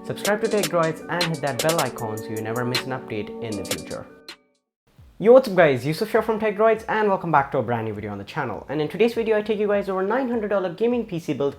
subscribe to TechDroids and hit that bell icon so you never miss an update in the future. Yo, what's up guys, Yusuf here from TechDroids and welcome back to a brand new video on the channel. And in today's video I take you guys over $900 gaming PC build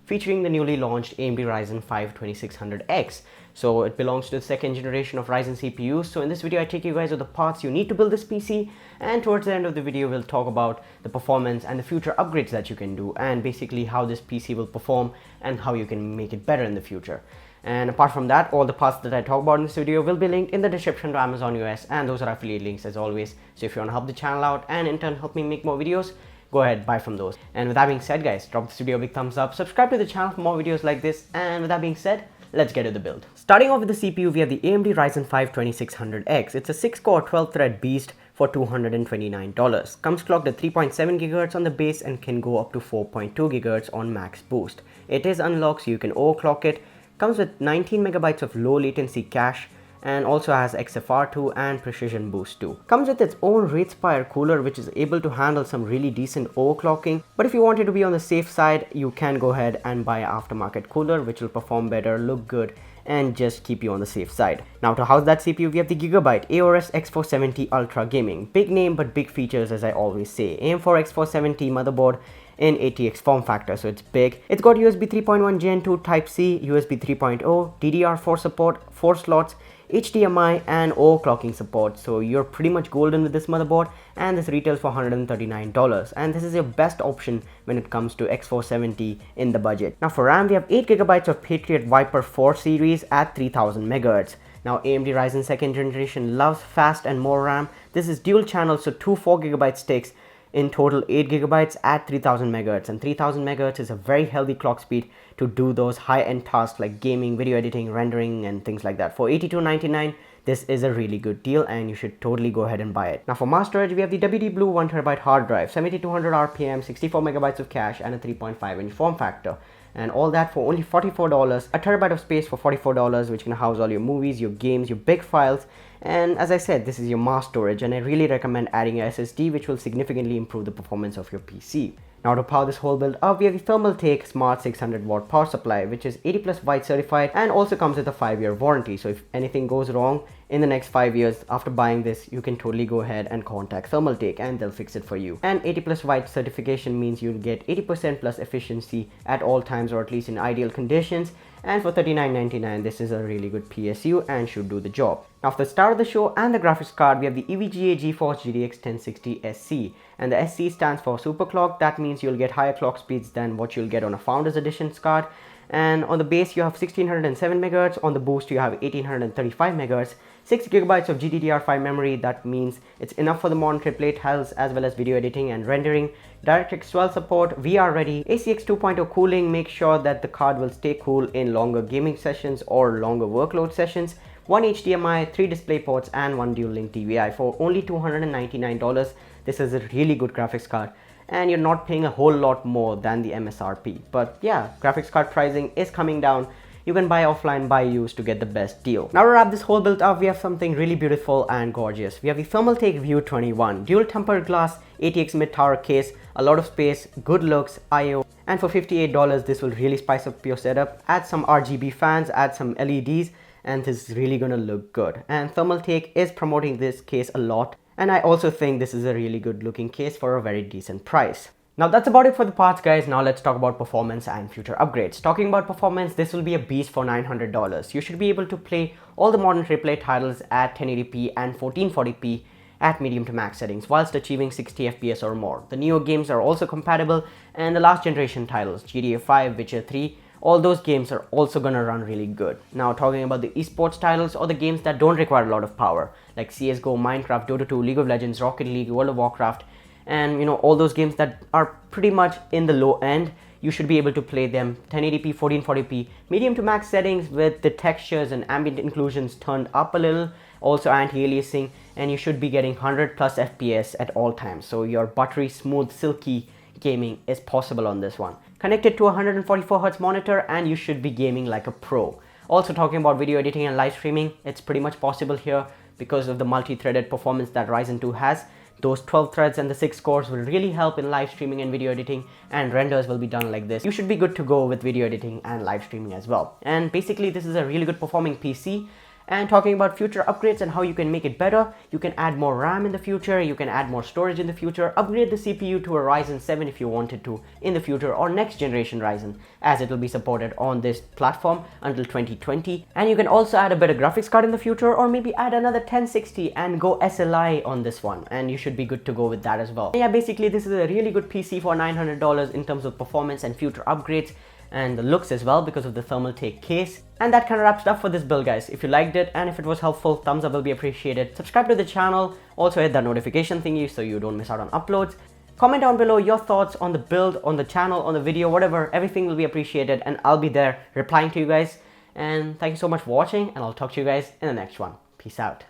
featuring the newly launched AMD Ryzen 5 2600X. So it belongs to the second generation of Ryzen CPUs. So in this video I take you guys over the parts you need to build this PC, and towards the end of the video we'll talk about the performance and the future upgrades that you can do, and basically how this PC will perform and how you can make it better in the future. And apart from that, all the parts that I talk about in this video will be linked in the description to Amazon US, and those are affiliate links as always. So if you want to help the channel out and in turn help me make more videos, go ahead, buy from those. And with that being said guys, drop this video a big thumbs up, subscribe to the channel for more videos like this, and with that being said, let's get to the build. Starting off with the CPU, we have the AMD Ryzen 5 2600X. It's a 6-core 12-thread beast for $229. Comes clocked at 3.7 GHz on the base and can go up to 4.2 GHz on max boost. It is unlocked so you can overclock it. Comes with 19 megabytes of low latency cache and also has XFR2 and Precision Boost 2. Comes with its own Wraithspire cooler which is able to handle some really decent overclocking, but if you wanted to be on the safe side, you can go ahead and buy an aftermarket cooler which will perform better, look good, and just keep you on the safe side. Now to house that CPU, we have the Gigabyte Aorus X470 Ultra Gaming. Big name but big features, as I always say. AM4 X470 motherboard in ATX form factor, so it's big. It's got USB 3.1 Gen 2 Type-C, USB 3.0, DDR4 support, 4 slots, HDMI and overclocking support. So you're pretty much golden with this motherboard, and this retails for $139, and this is your best option when it comes to X470 in the budget. Now for RAM, we have 8 GB of Patriot Viper 4 series at 3000 MHz. Now AMD Ryzen 2nd generation loves fast and more RAM. This is dual channel, so two 4 GB sticks, in total 8 GB at 3000 MHz, and 3000 MHz is a very healthy clock speed to do those high-end tasks like gaming, video editing, rendering and things like that. For $82.99, this is a really good deal and you should totally go ahead and buy it. Now for mass storage, we have the WD Blue 1TB hard drive, 7200 RPM, 64 megabytes of cache and a 3.5-inch form factor. And all that for only $44, a terabyte of space for $44, which can house all your movies, your games, your big files. And as I said, this is your mass storage, and I really recommend adding a SSD, which will significantly improve the performance of your PC. Now to power this whole build up, we have the Thermaltake Smart 600 watt power supply, which is 80+ white certified and also comes with a 5-year warranty. So if anything goes wrong in the next 5 years after buying this, you can totally go ahead and contact Thermaltake and they'll fix it for you. And 80+ white certification means you'll get 80% plus efficiency at all times, or at least in ideal conditions. And for $39.99, this is a really good PSU and should do the job. Now for the star of the show and the graphics card, we have the EVGA GeForce GTX 1060 SC, and the SC stands for superclock. That means you'll get higher clock speeds than what you'll get on a Founders Edition card. And on the base you have 1607 MHz, on the boost you have 1835 MHz, 6 GB of GDDR5 memory. That means it's enough for the modern AAA titles as well as video editing and rendering. DirectX 12 support, VR ready, ACX 2.0 cooling. Make sure that the card will stay cool in longer gaming sessions or longer workload sessions. 1 HDMI, 3 display ports and 1 dual link DVI for only $299. This is a really good graphics card, and you're not paying a whole lot more than the MSRP. But yeah, graphics card pricing is coming down. You can buy offline, buy used to get the best deal. Now to wrap this whole build up, we have something really beautiful and gorgeous. We have the Thermaltake View 21 dual tempered glass ATX mid tower case, a lot of space, good looks, IO, and for $58 this will really spice up your setup. Add some RGB fans, add some LEDs, and this is really gonna look good. And Thermaltake is promoting this case a lot, and I also think this is a really good looking case for a very decent price. Now that's about it for the parts guys. Now let's talk about performance and future upgrades. Talking about performance, this will be a beast for $900. You should be able to play all the modern AAA titles at 1080p and 1440p at medium to max settings whilst achieving 60 FPS or more. The newer games are also compatible, and the last generation titles, GTA 5, Witcher 3, all those games are also gonna run really good. Now talking about the esports titles or the games that don't require a lot of power, like CSGO, Minecraft, Dota 2, League of Legends, Rocket League, World of Warcraft, and all those games that are pretty much in the low end, you should be able to play them 1080p, 1440p, medium to max settings with the textures and ambient inclusions turned up a little, also anti-aliasing, and you should be getting 100+ FPS at all times. So your buttery, smooth, silky gaming is possible on this one. Connected to a 144Hz monitor and you should be gaming like a pro. Also talking about video editing and live streaming, it's pretty much possible here because of the multi-threaded performance that Ryzen 2 has. those 12 threads and the 6 cores will really help in live streaming and video editing, and renders will be done like this. You should be good to go with video editing and live streaming as well. And basically this is a really good performing PC. And talking about future upgrades and how you can make it better, you can add more RAM in the future, you can add more storage in the future, upgrade the CPU to a Ryzen 7 if you wanted to in the future, or next generation Ryzen, as it will be supported on this platform until 2020. And you can also add a better graphics card in the future, or maybe add another 1060 and go SLI on this one, and you should be good to go with that as well. And yeah, basically this is a really good PC for $900 in terms of performance and future upgrades, and the looks as well because of the Thermaltake case. And that kind of wraps it up for this build, guys. If you liked it and if it was helpful, thumbs up will be appreciated. Subscribe to the channel, also hit that notification thingy so you don't miss out on uploads. Comment down below your thoughts on the build, on the channel, on the video, whatever. Everything will be appreciated, and I'll be there replying to you guys. And thank you so much for watching, and I'll talk to you guys in the next one. Peace out.